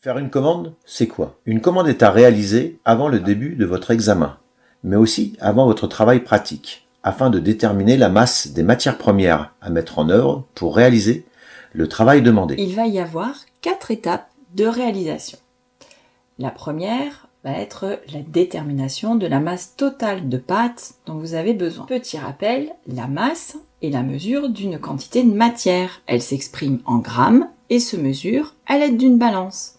Faire une commande, c'est quoi? Une commande est à réaliser avant le début de votre examen, mais aussi avant votre travail pratique, afin de déterminer la masse des matières premières à mettre en œuvre pour réaliser le travail demandé. Il va y avoir 4 étapes de réalisation. La première va être la détermination de la masse totale de pâte dont vous avez besoin. Petit rappel, la masse est la mesure d'une quantité de matière. Elle s'exprime en grammes et se mesure à l'aide d'une balance.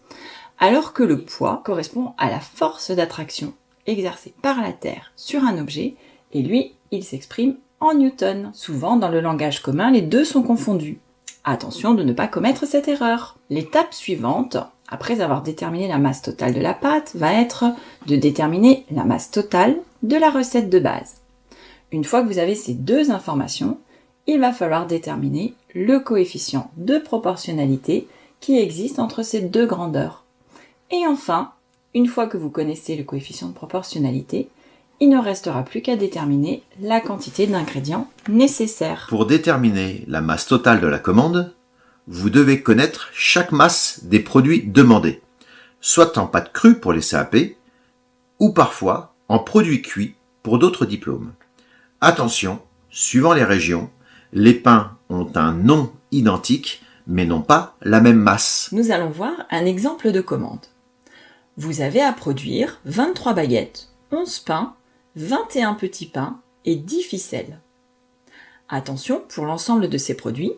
Alors que le poids correspond à la force d'attraction exercée par la Terre sur un objet, et lui, il s'exprime en newtons. Souvent, dans le langage commun, les deux sont confondus. Attention de ne pas commettre cette erreur. L'étape suivante, après avoir déterminé la masse totale de la pâte, va être de déterminer la masse totale de la recette de base. Une fois que vous avez ces deux informations, il va falloir déterminer le coefficient de proportionnalité qui existe entre ces deux grandeurs. Et enfin, une fois que vous connaissez le coefficient de proportionnalité, il ne restera plus qu'à déterminer la quantité d'ingrédients nécessaires. Pour déterminer la masse totale de la commande, vous devez connaître chaque masse des produits demandés, soit en pâte crue pour les CAP, ou parfois en produits cuits pour d'autres diplômes. Attention, suivant les régions, les pains ont un nom identique, mais non pas la même masse. Nous allons voir un exemple de commande. Vous avez à produire 23 baguettes, 11 pains, 21 petits pains et 10 ficelles. Attention, pour l'ensemble de ces produits,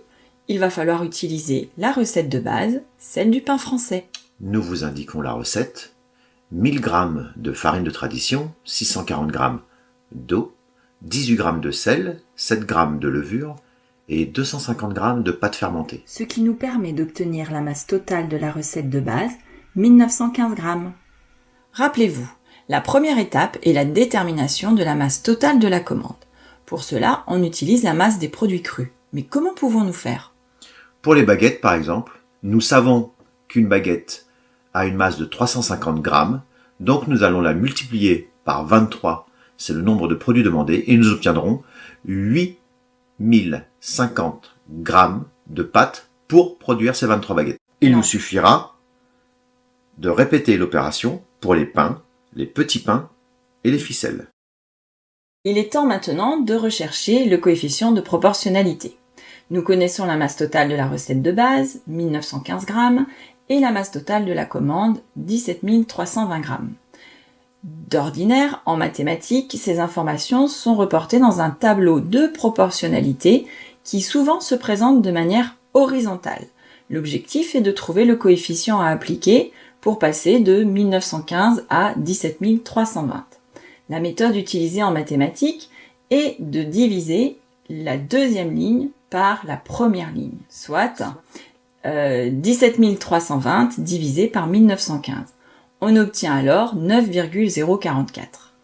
il va falloir utiliser la recette de base, celle du pain français. Nous vous indiquons la recette. 1000 g de farine de tradition, 640 g d'eau, 18 g de sel, 7 g de levure et 250 g de pâte fermentée. Ce qui nous permet d'obtenir la masse totale de la recette de base, 1915 g. Rappelez-vous, la première étape est la détermination de la masse totale de la commande. Pour cela, on utilise la masse des produits crus. Mais comment pouvons-nous faire? Pour les baguettes, par exemple, nous savons qu'une baguette a une masse de 350 g, donc nous allons la multiplier par 23, c'est le nombre de produits demandés, et nous obtiendrons 8050 g de pâte pour produire ces 23 baguettes. Il nous suffira de répéter l'opération pour les pains, les petits pains et les ficelles. Il est temps maintenant de rechercher le coefficient de proportionnalité. Nous connaissons la masse totale de la recette de base, 1915 g, et la masse totale de la commande, 17 320 g. D'ordinaire, en mathématiques, ces informations sont reportées dans un tableau de proportionnalité qui souvent se présente de manière horizontale. L'objectif est de trouver le coefficient à appliquer pour passer de 1915 à 17 320. La méthode utilisée en mathématiques est de diviser la deuxième ligne par la première ligne, soit 17 320 divisé par 1915. On obtient alors 9,044,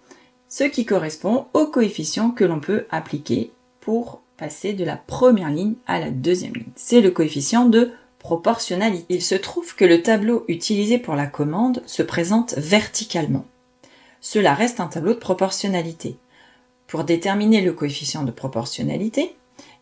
ce qui correspond au coefficient que l'on peut appliquer pour passer de la première ligne à la deuxième ligne. C'est le coefficient de proportionnalité. Il se trouve que le tableau utilisé pour la commande se présente verticalement. Cela reste un tableau de proportionnalité. Pour déterminer le coefficient de proportionnalité,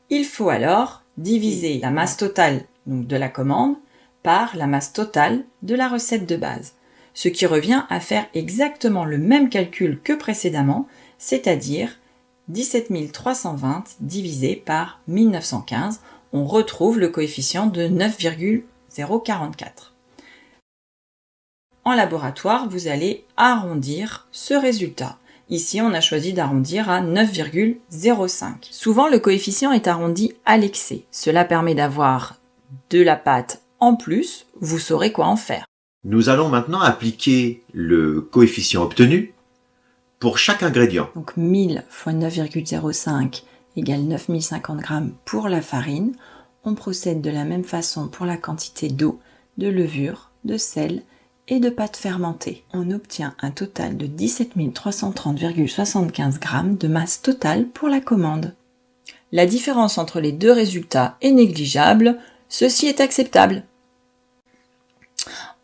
il faut alors diviser la masse totale donc de la commande par la masse totale de la recette de base, ce qui revient à faire exactement le même calcul que précédemment, c'est-à-dire 17 320 divisé par 1915. On retrouve le coefficient de 9,044. En laboratoire, vous allez arrondir ce résultat. Ici, on a choisi d'arrondir à 9,05. Souvent, le coefficient est arrondi à l'excès. Cela permet d'avoir de la pâte en plus. Vous saurez quoi en faire. Nous allons maintenant appliquer le coefficient obtenu pour chaque ingrédient. Donc 1000 fois 9,05 égale 9050 g pour la farine. On procède de la même façon pour la quantité d'eau, de levure, de sel et de pâte fermentée. On obtient un total de 17 330,75 g de masse totale pour la commande. La différence entre les deux résultats est négligeable, ceci est acceptable.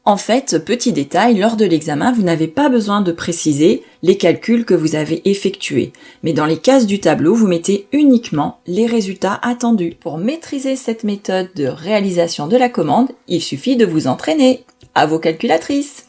En fait, petit détail, lors de l'examen, vous n'avez pas besoin de préciser les calculs que vous avez effectués. Mais dans les cases du tableau, vous mettez uniquement les résultats attendus. Pour maîtriser cette méthode de réalisation de la commande, il suffit de vous entraîner. À vos calculatrices!